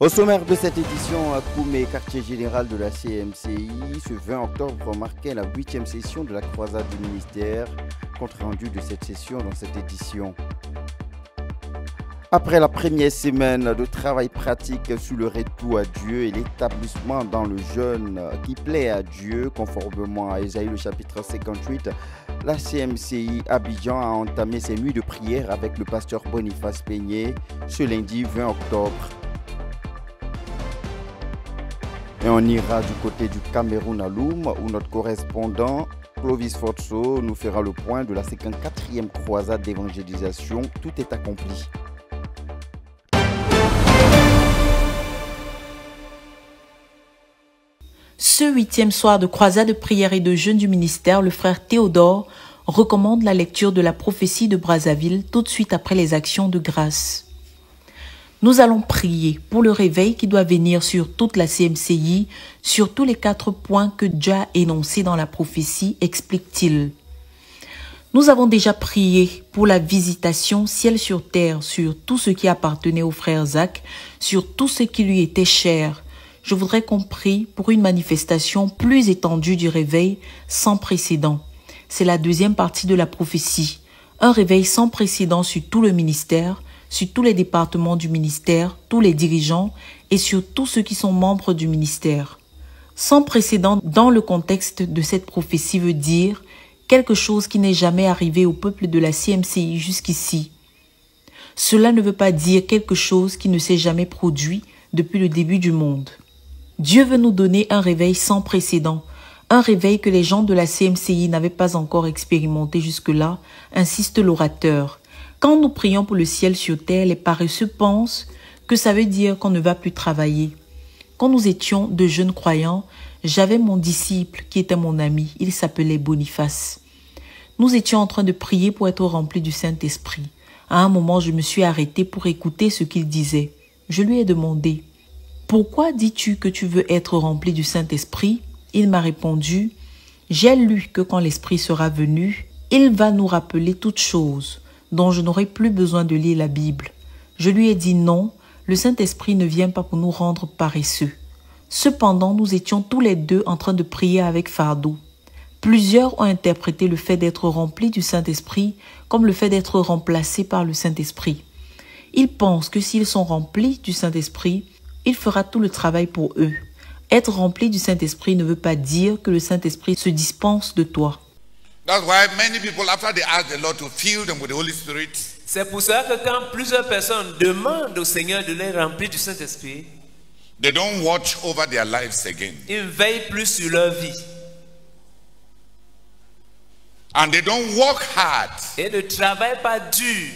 Au sommaire de cette édition, à Koumé, quartier général de la CMCI, ce 20 octobre marquait la 8e session de la croisade du ministère. Compte rendu de cette session dans cette édition. Après la première semaine de travail pratique sur le retour à Dieu et l'établissement dans le jeûne qui plaît à Dieu, conformément à Ésaïe le chapitre 58, la CMCI Abidjan a entamé ses nuits de prière avec le pasteur Boniface Peigné ce lundi 20 octobre. Et on ira du côté du Cameroun à Loum, où notre correspondant Clovis Forzo nous fera le point de la 54e croisade d'évangélisation. Tout est accompli. Ce 8e soir de croisade de prière et de jeûne du ministère, le frère Théodore recommande la lecture de la prophétie de Brazzaville tout de suite après les actions de grâce. Nous allons prier pour le réveil qui doit venir sur toute la CMCI, sur tous les 4 points que Dieu a énoncés dans la prophétie, explique-t-il. Nous avons déjà prié pour la visitation ciel sur terre, sur tout ce qui appartenait au frère Zach, sur tout ce qui lui était cher. Je voudrais qu'on prie pour une manifestation plus étendue du réveil sans précédent. C'est la 2e partie de la prophétie. Un réveil sans précédent sur tout le ministère, sur tous les départements du ministère, tous les dirigeants et sur tous ceux qui sont membres du ministère. Sans précédent dans le contexte de cette prophétie veut dire quelque chose qui n'est jamais arrivé au peuple de la CMCI jusqu'ici. Cela ne veut pas dire quelque chose qui ne s'est jamais produit depuis le début du monde. Dieu veut nous donner un réveil sans précédent, un réveil que les gens de la CMCI n'avaient pas encore expérimenté jusque-là, insiste l'orateur. Quand nous prions pour le ciel sur terre, les paresseux pensent que ça veut dire qu'on ne va plus travailler. Quand nous étions de jeunes croyants, j'avais mon disciple qui était mon ami, il s'appelait Boniface. Nous étions en train de prier pour être remplis du Saint-Esprit. À un moment, je me suis arrêtée pour écouter ce qu'il disait. Je lui ai demandé, « Pourquoi dis-tu que tu veux être rempli du Saint-Esprit » Il m'a répondu, « J'ai lu que quand l'Esprit sera venu, il va nous rappeler toutes choses dont je n'aurai plus besoin de lire la Bible. » Je lui ai dit non, le Saint-Esprit ne vient pas pour nous rendre paresseux. Cependant, nous étions tous les deux en train de prier avec fardeau. Plusieurs ont interprété le fait d'être rempli du Saint-Esprit comme le fait d'être remplacé par le Saint-Esprit. Ils pensent que s'ils sont remplis du Saint-Esprit, il fera tout le travail pour eux. Être rempli du Saint-Esprit ne veut pas dire que le Saint-Esprit se dispense de toi. That's why many people, after they ask the Lord to fill them with the Holy Spirit, c'est pour ça que quand plusieurs personnes demandent au Seigneur de les remplir du Saint-Esprit, they don't watch over their lives again. Ils ne veillent plus sur leur vie. And they don't work hard. Et ne travaillent pas dur.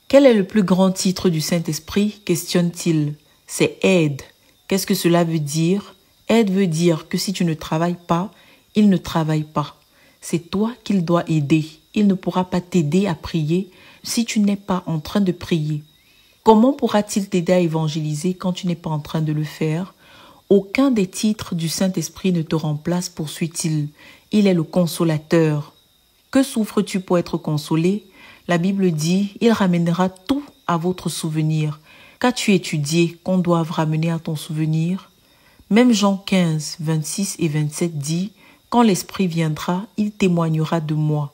Quel est le plus grand titre du Saint-Esprit? Questionne-t-il. C'est aide. Qu'est-ce que cela veut dire? Aide veut dire que si tu ne travailles pas, il ne travaille pas. C'est toi qu'il doit aider. Il ne pourra pas t'aider à prier si tu n'es pas en train de prier. Comment pourra-t-il t'aider à évangéliser quand tu n'es pas en train de le faire? Aucun des titres du Saint-Esprit ne te remplace, poursuit-il. Il est le consolateur. Que souffres-tu pour être consolé? La Bible dit, il ramènera tout à votre souvenir. Qu'as-tu étudié qu'on doive ramener à ton souvenir? Même Jean 15, 26 et 27 dit, quand l'Esprit viendra, il témoignera de moi.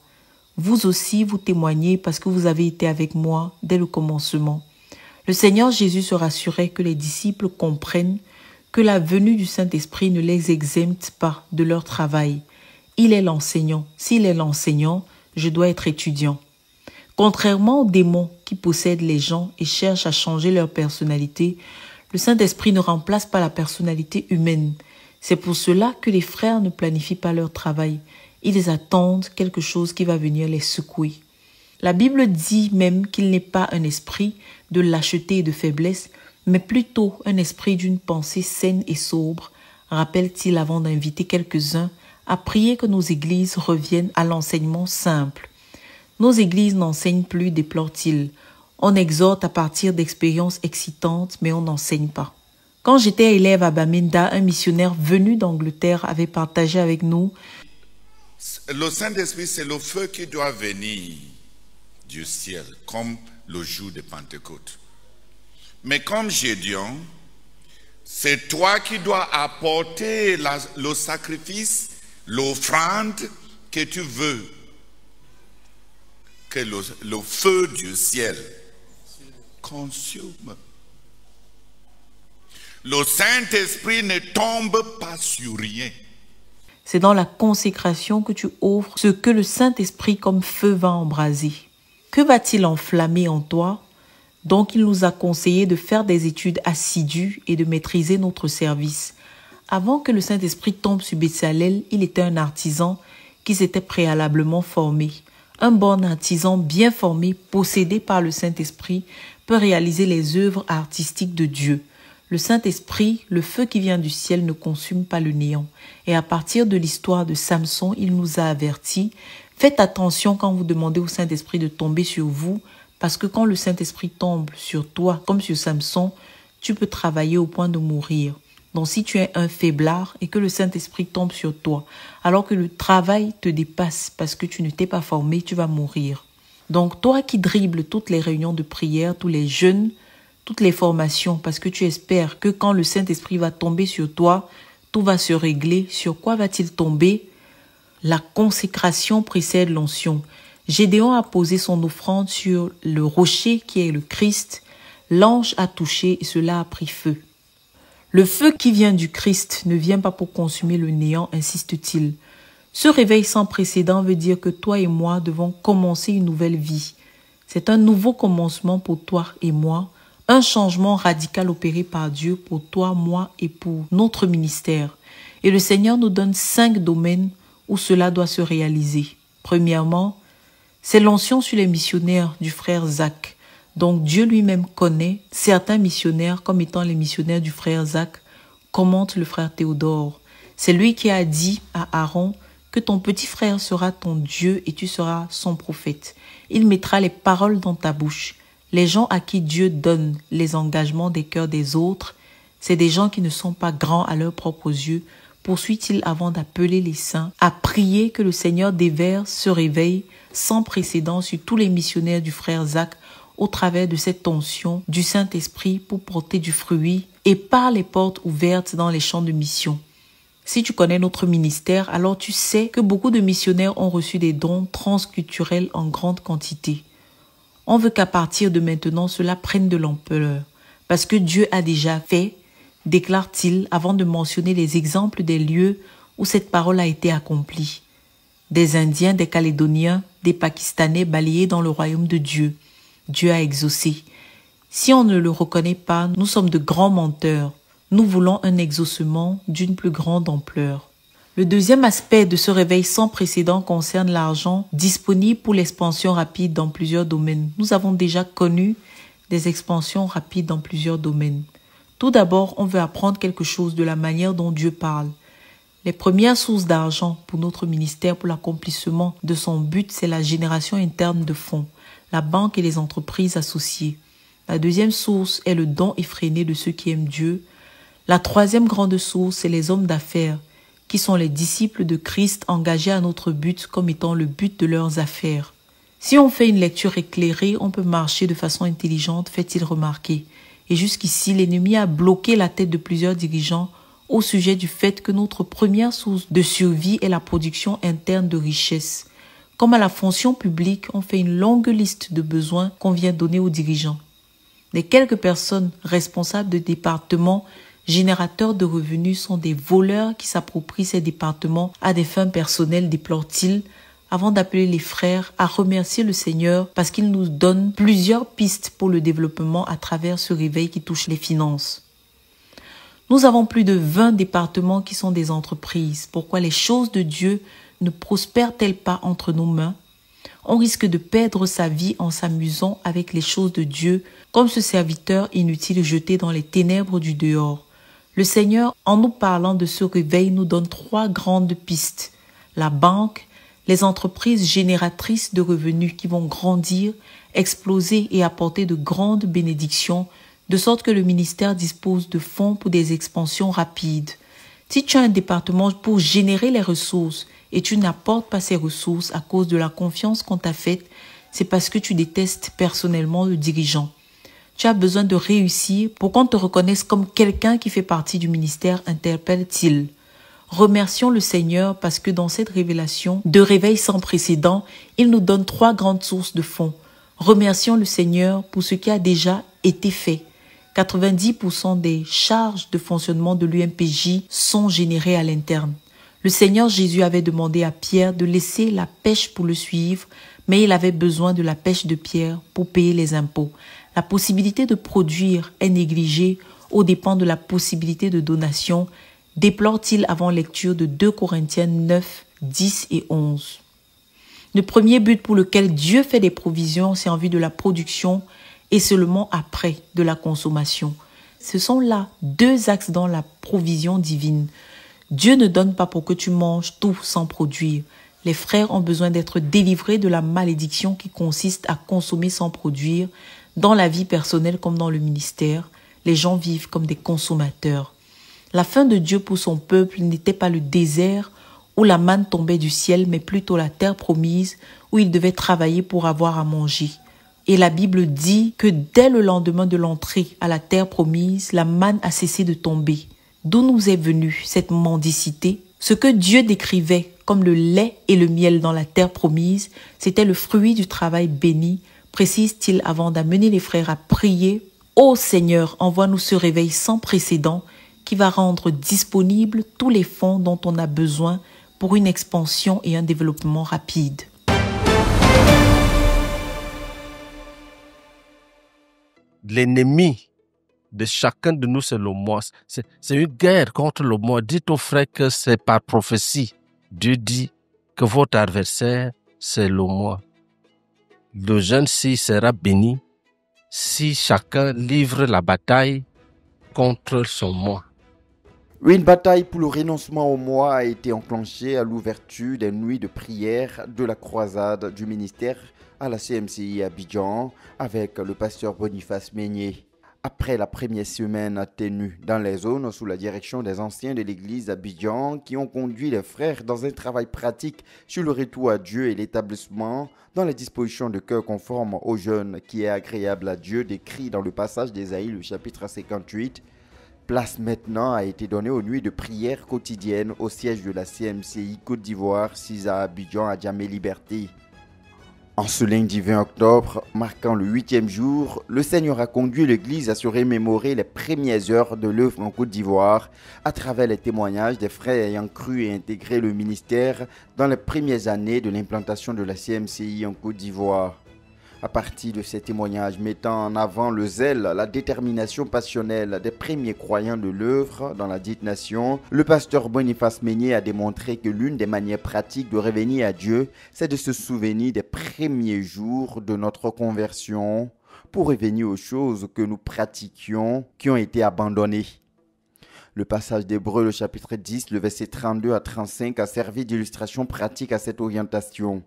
Vous aussi, vous témoignez parce que vous avez été avec moi dès le commencement. Le Seigneur Jésus se rassurait que les disciples comprennent que la venue du Saint-Esprit ne les exempte pas de leur travail. Il est l'enseignant. S'il est l'enseignant, je dois être étudiant. Contrairement aux démons qui possèdent les gens et cherchent à changer leur personnalité, le Saint-Esprit ne remplace pas la personnalité humaine. C'est pour cela que les frères ne planifient pas leur travail. Ils attendent quelque chose qui va venir les secouer. La Bible dit même qu'il n'est pas un esprit de lâcheté et de faiblesse, mais plutôt un esprit d'une pensée saine et sobre, rappelle-t-il avant d'inviter quelques-uns à prier que nos églises reviennent à l'enseignement simple. Nos églises n'enseignent plus, déplore-t-il. On exhorte à partir d'expériences excitantes, mais on n'enseigne pas. Quand j'étais élève à Bamenda, un missionnaire venu d'Angleterre avait partagé avec nous. Le Saint-Esprit, c'est le feu qui doit venir du ciel, comme le jour de Pentecôte. Mais comme Gédéon, c'est toi qui dois apporter le sacrifice, l'offrande que tu veux. Que le feu du ciel consume. Le Saint-Esprit ne tombe pas sur rien. C'est dans la consécration que tu offres ce que le Saint-Esprit comme feu va embraser. Que va-t-il enflammer en toi? Donc il nous a conseillé de faire des études assidues et de maîtriser notre service. Avant que le Saint-Esprit tombe sur Bezalel, il était un artisan qui s'était préalablement formé. Un bon artisan bien formé, possédé par le Saint-Esprit, peut réaliser les œuvres artistiques de Dieu. Le Saint-Esprit, le feu qui vient du ciel, ne consume pas le néant. Et à partir de l'histoire de Samson, il nous a avertis, faites attention quand vous demandez au Saint-Esprit de tomber sur vous, parce que quand le Saint-Esprit tombe sur toi, comme sur Samson, tu peux travailler au point de mourir. Donc si tu es un faiblard et que le Saint-Esprit tombe sur toi, alors que le travail te dépasse parce que tu ne t'es pas formé, tu vas mourir. Donc toi qui dribbles toutes les réunions de prière, tous les jeûnes, toutes les formations, parce que tu espères que quand le Saint-Esprit va tomber sur toi, tout va se régler. Sur quoi va-t-il tomber? La consécration précède l'onction. Gédéon a posé son offrande sur le rocher qui est le Christ. L'ange a touché et cela a pris feu. Le feu qui vient du Christ ne vient pas pour consumer le néant, insiste-t-il. Ce réveil sans précédent veut dire que toi et moi devons commencer une nouvelle vie. C'est un nouveau commencement pour toi et moi, un changement radical opéré par Dieu pour toi, moi et pour notre ministère. Et le Seigneur nous donne 5 domaines où cela doit se réaliser. Premièrement, c'est l'onction sur les missionnaires du frère Zach. Donc Dieu lui-même connaît certains missionnaires comme étant les missionnaires du frère Zach, commente le frère Théodore. C'est lui qui a dit à Aaron que ton petit frère sera ton Dieu et tu seras son prophète. Il mettra les paroles dans ta bouche. Les gens à qui Dieu donne les engagements des cœurs des autres, c'est des gens qui ne sont pas grands à leurs propres yeux, poursuit-il avant d'appeler les saints à prier que le Seigneur déverse ce réveil sans précédent sur tous les missionnaires du frère Zach au travers de cette onction du Saint-Esprit pour porter du fruit et par les portes ouvertes dans les champs de mission. Si tu connais notre ministère, alors tu sais que beaucoup de missionnaires ont reçu des dons transculturels en grande quantité. On veut qu'à partir de maintenant, cela prenne de l'ampleur, parce que Dieu a déjà fait, déclare-t-il avant de mentionner les exemples des lieux où cette parole a été accomplie. Des Indiens, des Calédoniens, des Pakistanais balayés dans le royaume de Dieu. Dieu a exaucé. Si on ne le reconnaît pas, nous sommes de grands menteurs. Nous voulons un exaucement d'une plus grande ampleur. Le deuxième aspect de ce réveil sans précédent concerne l'argent disponible pour l'expansion rapide dans plusieurs domaines. Nous avons déjà connu des expansions rapides dans plusieurs domaines. Tout d'abord, on veut apprendre quelque chose de la manière dont Dieu parle. Les premières sources d'argent pour notre ministère, pour l'accomplissement de son but, c'est la génération interne de fonds, la banque et les entreprises associées. La deuxième source est le don effréné de ceux qui aiment Dieu. La troisième grande source, c'est les hommes d'affaires, qui sont les disciples de Christ engagés à notre but comme étant le but de leurs affaires. Si on fait une lecture éclairée, on peut marcher de façon intelligente, fait-il remarquer. Et jusqu'ici, l'ennemi a bloqué la tête de plusieurs dirigeants au sujet du fait que notre première source de survie est la production interne de richesses. Comme à la fonction publique, on fait une longue liste de besoins qu'on vient donner aux dirigeants. Les quelques personnes responsables de départements générateurs de revenus sont des voleurs qui s'approprient ces départements à des fins personnelles, déplore-t-il, avant d'appeler les frères à remercier le Seigneur parce qu'il nous donne plusieurs pistes pour le développement à travers ce réveil qui touche les finances. Nous avons plus de 20 départements qui sont des entreprises. Pourquoi les choses de Dieu ne prospèrent-elles pas entre nos mains? On risque de perdre sa vie en s'amusant avec les choses de Dieu, comme ce serviteur inutile jeté dans les ténèbres du dehors. Le Seigneur, en nous parlant de ce réveil, nous donne 3 grandes pistes. La banque, les entreprises génératrices de revenus qui vont grandir, exploser et apporter de grandes bénédictions, de sorte que le ministère dispose de fonds pour des expansions rapides. Si tu as un département pour générer les ressources et tu n'apportes pas ces ressources à cause de la confiance qu'on t'a faite, c'est parce que tu détestes personnellement le dirigeant. tu as besoin de réussir pour qu'on te reconnaisse comme quelqu'un qui fait partie du ministère, interpelle-t-il. Remercions le Seigneur parce que dans cette révélation de réveil sans précédent, il nous donne 3 grandes sources de fonds. Remercions le Seigneur pour ce qui a déjà été fait. 90% des charges de fonctionnement de l'UMPJ sont générées à l'interne. Le Seigneur Jésus avait demandé à Pierre de laisser la pêche pour le suivre, mais il avait besoin de la pêche de Pierre pour payer les impôts. La possibilité de produire est négligée aux dépens de la possibilité de donation, déplore-t-il avant lecture de 2 Corinthiens 9, 10 et 11. Le premier but pour lequel Dieu fait des provisions, c'est en vue de la production et seulement après de la consommation. Ce sont là 2 axes dans la provision divine. Dieu ne donne pas pour que tu manges tout sans produire. Les frères ont besoin d'être délivrés de la malédiction qui consiste à consommer sans produire. Dans la vie personnelle comme dans le ministère, les gens vivent comme des consommateurs. La fin de Dieu pour son peuple n'était pas le désert où la manne tombait du ciel, mais plutôt la terre promise où il devait travailler pour avoir à manger. Et la Bible dit que dès le lendemain de l'entrée à la terre promise, la manne a cessé de tomber. D'où nous est venue cette mendicité? Ce que Dieu décrivait comme le lait et le miel dans la terre promise, c'était le fruit du travail béni, précise-t-il avant d'amener les frères à prier. Ô Seigneur, envoie-nous ce réveil sans précédent qui va rendre disponibles tous les fonds dont on a besoin pour une expansion et un développement rapide. L'ennemi de chacun de nous, c'est le moi. C'est une guerre contre le moi. Dites aux frères que c'est par prophétie. Dieu dit que votre adversaire, c'est le moi. Le jeune-ci sera béni si chacun livre la bataille contre son moi. Oui, une bataille pour le renoncement au moi a été enclenchée à l'ouverture des nuits de prière de la croisade du ministère à la CMCI Abidjan avec le pasteur Boniface Meigné. Après la première semaine tenue dans les zones sous la direction des anciens de l'église d'Abidjan qui ont conduit les frères dans un travail pratique sur le retour à Dieu et l'établissement dans les dispositions de cœur conformes aux jeunes qui est agréable à Dieu décrit dans le passage d'Ésaïe, le chapitre 58, place maintenant a été donnée aux nuits de prière quotidienne au siège de la CMCI Côte d'Ivoire, 6 à Abidjan, à Djamé-Liberté. En ce lundi 20 octobre, marquant le 8e jour, le Seigneur a conduit l'Église à se remémorer les premières heures de l'œuvre en Côte d'Ivoire à travers les témoignages des frères ayant cru et intégré le ministère dans les premières années de l'implantation de la CMCI en Côte d'Ivoire. À partir de ces témoignages mettant en avant le zèle, la détermination passionnelle des premiers croyants de l'œuvre dans la dite nation, le pasteur Boniface Meigné a démontré que l'une des manières pratiques de revenir à Dieu, c'est de se souvenir des premiers jours de notre conversion pour revenir aux choses que nous pratiquions qui ont été abandonnées. Le passage d'Hébreux, le chapitre 10, le verset 32 à 35 a servi d'illustration pratique à cette orientation.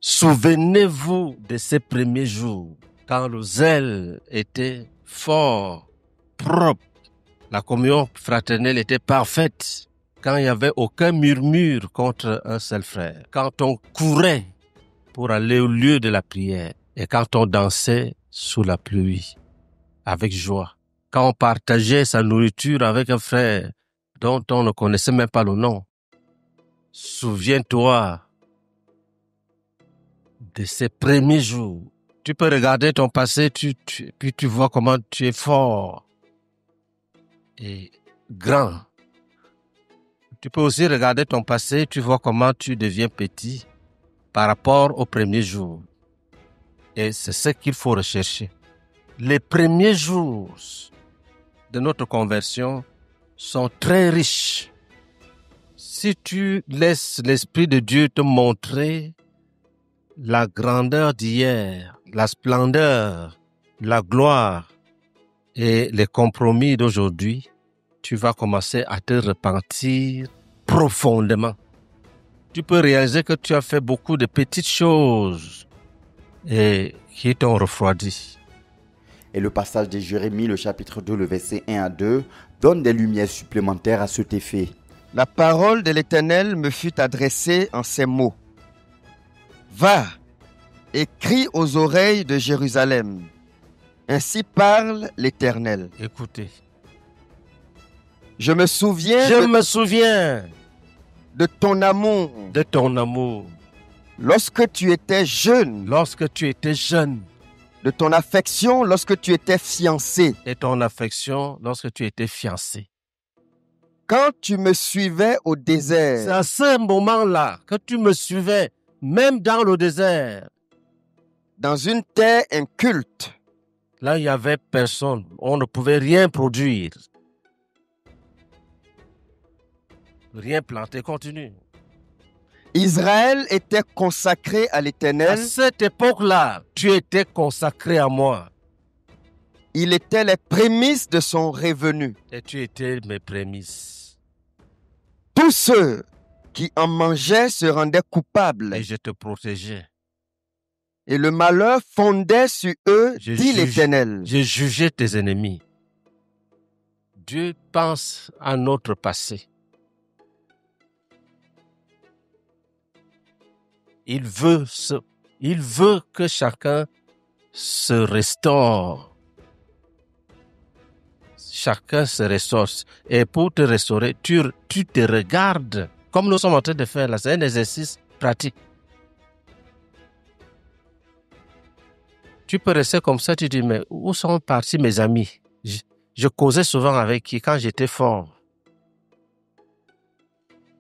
Souvenez-vous de ces premiers jours, quand le zèle était fort, propre, la communion fraternelle était parfaite, quand il n'y avait aucun murmure contre un seul frère, quand on courait pour aller au lieu de la prière et quand on dansait sous la pluie avec joie, quand on partageait sa nourriture avec un frère dont on ne connaissait même pas le nom. Souviens-toi de ces premiers jours. Tu peux regarder ton passé, puis tu vois comment tu es fort et grand. Tu peux aussi regarder ton passé, tu vois comment tu deviens petit par rapport aux premiers jours. Et c'est ce qu'il faut rechercher. Les premiers jours de notre conversion sont très riches. Si tu laisses l'Esprit de Dieu te montrer la grandeur d'hier, la splendeur, la gloire et les compromis d'aujourd'hui, tu vas commencer à te repentir profondément. Tu peux réaliser que tu as fait beaucoup de petites choses et qui t'ont refroidi. Et le passage de Jérémie, le chapitre 2, le verset 1 à 2, donne des lumières supplémentaires à cet effet. La parole de l'Éternel me fut adressée en ces mots. Va et crie aux oreilles de Jérusalem. Ainsi parle l'Éternel. Écoutez. Je me souviens de ton amour. De ton amour. Lorsque tu étais jeune. Lorsque tu étais jeune. De ton affection lorsque tu étais fiancé. Et ton affection lorsque tu étais fiancé. Quand tu me suivais au désert. C'est à ce moment-là que tu me suivais, même dans le désert. Dans une terre inculte. Là, il n'y avait personne. On ne pouvait rien produire. Rien planter, continue. Israël était consacré à l'Éternel. À cette époque-là, tu étais consacré à moi. Il était les prémices de son revenu. Et tu étais mes prémices. Tous ceux qui en mangeaient se rendaient coupables. Et je te protégeais. Et le malheur fondait sur eux, dit l'Éternel. J'ai jugé tes ennemis. Dieu pense à notre passé. Il veut que chacun se restaure. Chacun se restaure. Et pour te restaurer, tu te regardes. Comme nous sommes en train de faire là, c'est un exercice pratique. Tu peux rester comme ça, tu dis, mais où sont partis mes amis? Je causais souvent avec qui quand j'étais fort.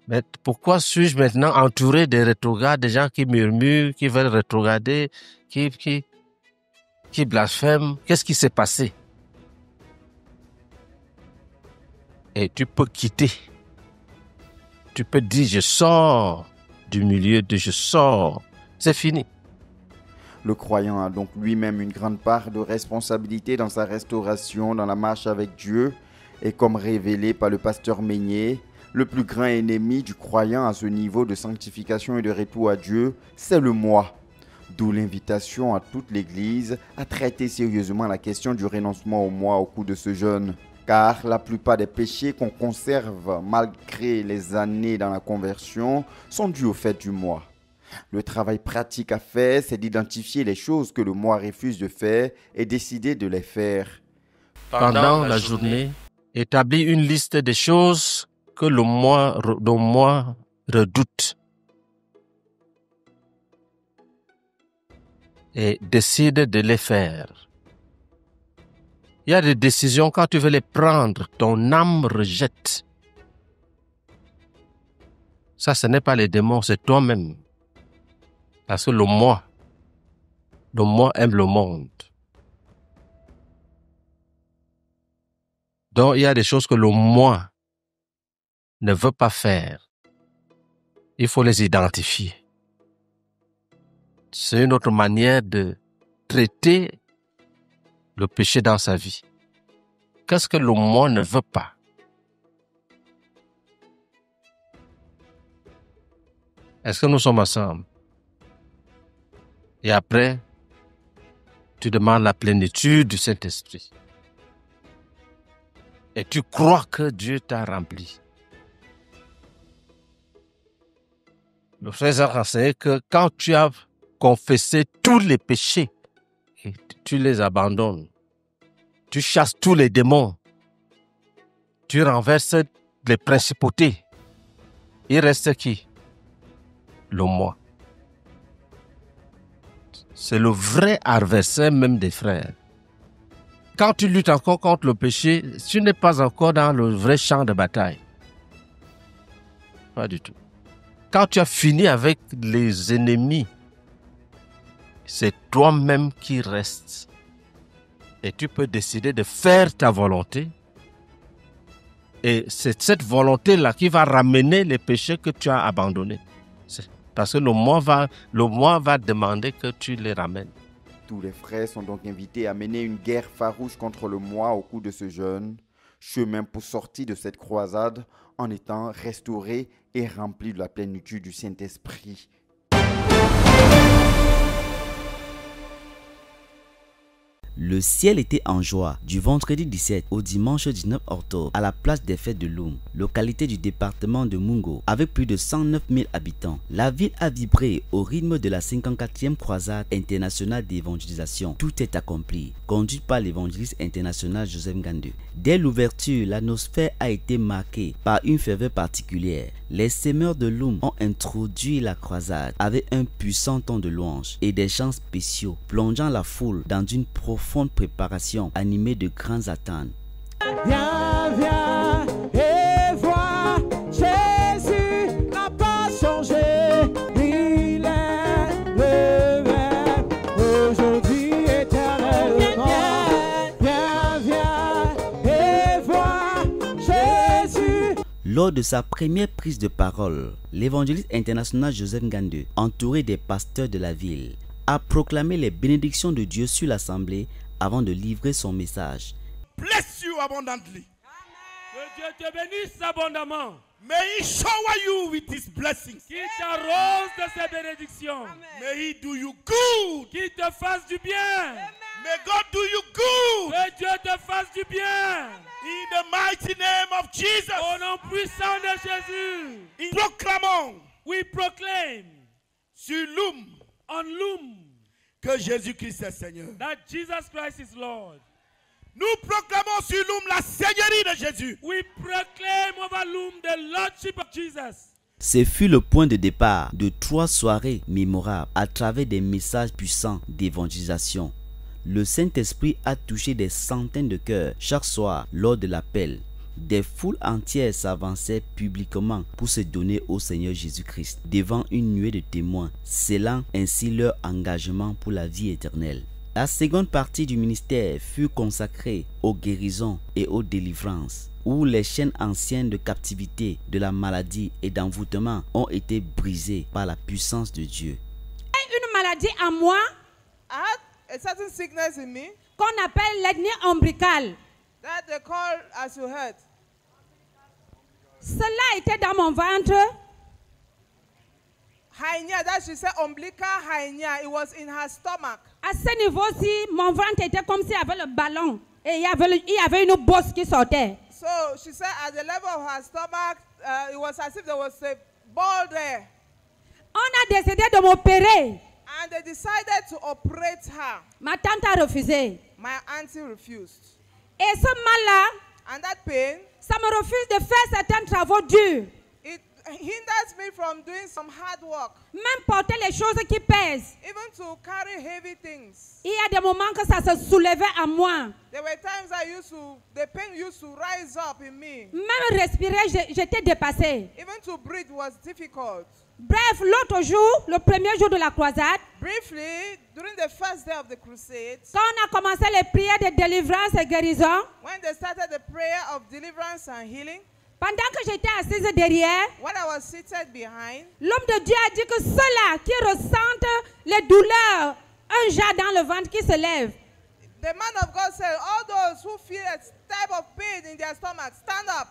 Mais pourquoi suis-je maintenant entouré de rétrogrades, des gens qui murmurent, qui veulent rétrograder, qui blasphèment? Qu'est-ce qui s'est passé? Et tu peux quitter. Tu peux dire, je sors du milieu de je sors. C'est fini. Le croyant a donc lui-même une grande part de responsabilité dans sa restauration, dans la marche avec Dieu. Et comme révélé par le pasteur Meignet, le plus grand ennemi du croyant à ce niveau de sanctification et de retour à Dieu, c'est le moi. D'où l'invitation à toute l'Église à traiter sérieusement la question du renoncement au moi au cours de ce jeûne. Car la plupart des péchés qu'on conserve malgré les années dans la conversion sont dus au fait du moi. Le travail pratique à faire, c'est d'identifier les choses que le moi refuse de faire et décider de les faire. Pendant la journée, établis une liste des choses que le moi redoute. Et décide de les faire. Il y a des décisions, quand tu veux les prendre, ton âme rejette. Ça, ce n'est pas les démons, c'est toi-même. Parce que le moi aime le monde. Donc, il y a des choses que le moi ne veut pas faire. Il faut les identifier. C'est une autre manière de traiter le péché dans sa vie. Qu'est-ce que le moi ne veut pas? Est-ce que nous sommes ensemble? Et après, tu demandes la plénitude du Saint-Esprit. Et tu crois que Dieu t'a rempli. Le frère a enseigné que quand tu as confessé tous les péchés, et tu les abandonnes, tu chasses tous les démons, tu renverses les principautés, il reste qui? Le moi. C'est le vrai adversaire même des frères. Quand tu luttes encore contre le péché, tu n'es pas encore dans le vrai champ de bataille. Pas du tout. Quand tu as fini avec les ennemis, c'est toi-même qui restes. Et tu peux décider de faire ta volonté. Et c'est cette volonté-là qui va ramener les péchés que tu as abandonnés. Parce que le moi va demander que tu les ramènes. Tous les frères sont donc invités à mener une guerre farouche contre le moi au cours de ce jeûne. Chemin pour sortir de cette croisade en étant restauré et rempli de la plénitude du Saint-Esprit. Le ciel était en joie du vendredi 17 au dimanche 19 octobre à la place des fêtes de Loum, localité du département de Mungo, avec plus de 109 000 habitants. La ville a vibré au rythme de la 54e croisade internationale d'évangélisation. Tout est accompli, conduite par l'évangéliste international Joseph Ngandou. Dès l'ouverture, l'atmosphère a été marquée par une ferveur particulière. Les semeurs de Loum ont introduit la croisade avec un puissant ton de louange et des chants spéciaux, plongeant la foule dans une profonde préparation animée de grandes attentes. Viens, viens et vois, Jésus n'a pas changé, il est le même, aujourd'hui éternellement. Viens, viens et vois, Jésus. Lors de sa première prise de parole, l'évangéliste international Joseph Ngandou, entouré des pasteurs de la ville, a proclamé les bénédictions de Dieu sur l'assemblée avant de livrer son message. Bless you abundantly. Que Dieu te bénisse abondamment. May He shower you with His blessings. Qu'il t'arrose de ses bénédictions. May He do you good. Qu'il te fasse du bien. May God do you good. Que Dieu te fasse du bien. In the mighty name of Jesus. Au nom puissant de Jésus. Proclamons. We proclaim. Sur Loum. On Loum. Que Jésus-Christ est Seigneur. That Jesus Christ is Lord. Nous proclamons sur Loum la seigneurie de Jésus. We proclaim over Loum the Lordship of Jesus. Ce fut le point de départ de 3 soirées mémorables à travers des messages puissants d'évangélisation. Le Saint-Esprit a touché des centaines de cœurs chaque soir lors de l'appel. Des foules entières s'avançaient publiquement pour se donner au Seigneur Jésus-Christ devant une nuée de témoins, scellant ainsi leur engagement pour la vie éternelle. La seconde partie du ministère fut consacrée aux guérisons et aux délivrances, où les chaînes anciennes de captivité, de la maladie et d'envoûtement ont été brisées par la puissance de Dieu. Une maladie en moi, I had a certain sickness in me qu'on appelle l'hernie ombilicale. that they call, as you heard, Cela était dans mon ventre. hernia. That she said umbilical hernia. It was in her stomach. À ce niveau-ci, mon ventre était comme s'il y avait le ballon. Et il y avait une bosse qui sortait. So she said at the level of her stomach, it was as if there was a ball there. On a décidé de m'opérer. And they decided to operate her. Ma tante a refusé. My auntie refused. Et ce mal-là, And that pain, ça me refuse de faire certains travaux durs. it hinders me from doing some hard work. Même porter les choses qui pèsent. Even to carry heavy things. Il y a des moments que ça se soulevait à moi. There were times the pain used to rise up in me. Même respirer, j'étais dépassée. Even to breathe was difficult. Bref, l'autre jour, le premier jour de la croisade, Briefly, during the first day of the crusade, quand on a commencé les prières de délivrance et guérison, when they started the prayer of deliverance and healing, pendant que j'étais assise derrière, when I was seated behind, l'homme de Dieu a dit que ceux-là qui ressentent les douleurs, un jas dans le ventre qui se lève. the man of God said, all those who feel a type of pain in their stomach, stand up.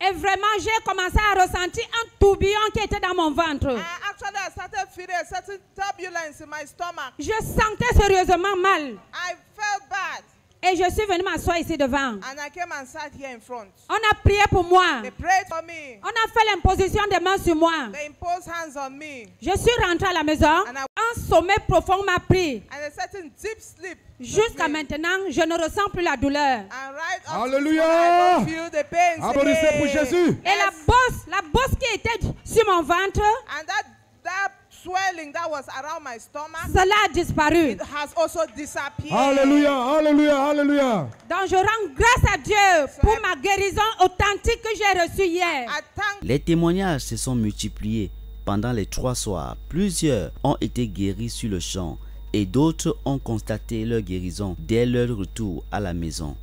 Et vraiment, j'ai commencé à ressentir un tourbillon qui était dans mon ventre. I started feeling a certain turbulence in my stomach. Je sentais sérieusement mal. I felt bad. Et je suis venue m'asseoir ici devant. And I came and sat here in front. On a prié pour moi. They prayed for me. On a fait l'imposition des mains sur moi. They imposed hands on me. Je suis rentrée à la maison. Un sommeil profond m'a pris. And a certain deep sleep. Jusqu'à maintenant, je ne ressens plus la douleur. And right up Alléluia. I don't feel the pain. Applaudissez pour Jésus. Et la bosse qui était sur mon ventre, And that swelling that was around my stomach, cela a disparu. it has also disappeared. Alléluia, alléluia, alléluia. Donc je rends grâce à Dieu pour ma guérison authentique que j'ai reçue hier. I thank Les témoignages se sont multipliés pendant les 3 soirs. Plusieurs ont été guéris sur le champ et d'autres ont constaté leur guérison dès leur retour à la maison.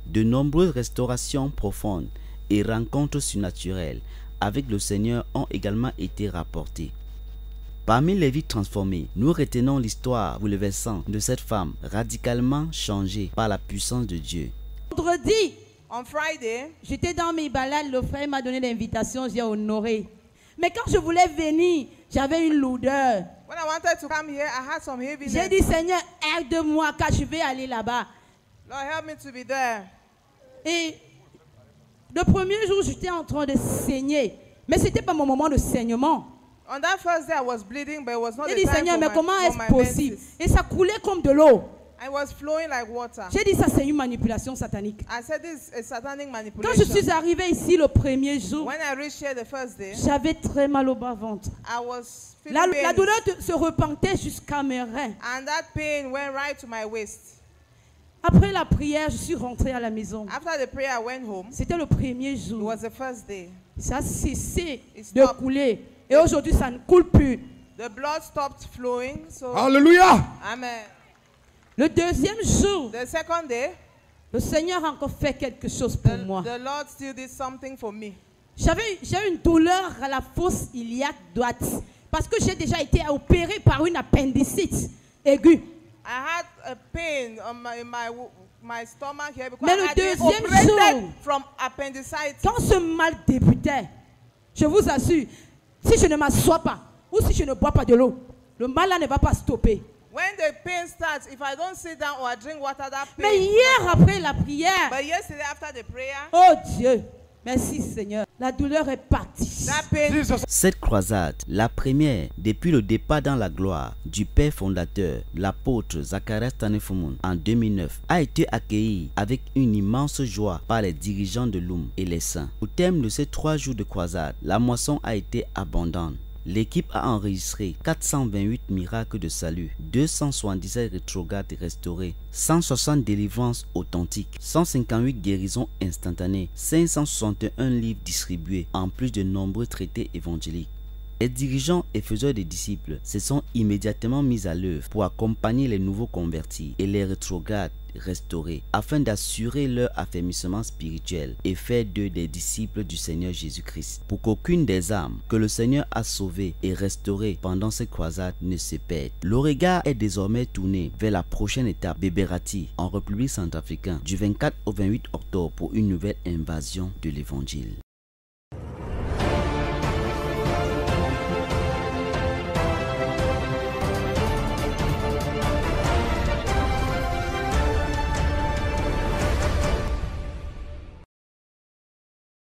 De nombreuses restaurations profondes et rencontres surnaturelles avec le Seigneur ont également été rapportées. Parmi les vies transformées, nous retenons l'histoire bouleversante de cette femme radicalement changée par la puissance de Dieu. Vendredi, on Friday, j'étais dans mes balades, le frère m'a donné l'invitation, j'ai honoré. Mais quand je voulais venir, j'avais une lourdeur. When I wanted to come here, I had some heaviness. J'ai dit, Seigneur, aide-moi car je vais aller là-bas. Lord, help me to be there. Et le premier jour, j'étais en train de saigner. Mais ce n'était pas mon moment de saignement. On that first day, I was bleeding, but it was not J'ai the dit, time Seigneur, for mais my, comment for est-ce my possible? menses. Et ça coulait comme de l'eau. I was flowing like water. J'ai dit, ça c'est une manipulation satanique. I said this is a satanic Quand manipulation. je suis arrivée ici le premier jour, When I reached here the first day, j'avais très mal au bas-ventre. I was feeling La pain, douleur se repentait jusqu'à mes reins. and that pain went right to my waist. Après la prière, je suis rentrée à la maison. After the prayer, I went home. C'était le premier It jour. was the first day. Ça a cessé It de stopped. couler. Et aujourd'hui, ça ne coule plus. The blood stopped flowing. So, Alléluia. amen. Le deuxième jour, The second day, le Seigneur a encore fait quelque chose pour moi. the Lord still did something for me. J'ai une douleur à la fosse iliaque droite. Parce que j'ai déjà été opérée par une appendicite aiguë. I had a pain on my stomach here because Mais I le had been deuxième operated jour, from appendicitis. quand ce mal débutait, je vous assure, si je ne m'assois pas ou si je ne bois pas de l'eau, le mal là ne va pas stopper. When the pain starts, if I don't sit down or I drink water, that pain. Mais hier après la prière, But yesterday after the prayer, oh Dieu, merci Seigneur, la douleur est partie. that pain. Cette croisade, la première depuis le départ dans la gloire du père fondateur, l'apôtre Zacharias Tanefumun en 2009, a été accueillie avec une immense joie par les dirigeants de l'UM et les saints. Au terme de ces 3 jours de croisade, la moisson a été abondante. L'équipe a enregistré 428 miracles de salut, 277 rétrogrades restaurés, 160 délivrances authentiques, 158 guérisons instantanées, 561 livres distribués, en plus de nombreux traités évangéliques. Les dirigeants et faiseurs des disciples se sont immédiatement mis à l'œuvre pour accompagner les nouveaux convertis et les rétrogrades restaurés afin d'assurer leur affermissement spirituel et faire d'eux des disciples du Seigneur Jésus-Christ pour qu'aucune des âmes que le Seigneur a sauvées et restaurées pendant cette croisade ne se perde. Le regard est désormais tourné vers la prochaine étape, Beberati, en République centrafricaine, du 24 au 28 octobre pour une nouvelle invasion de l'Évangile.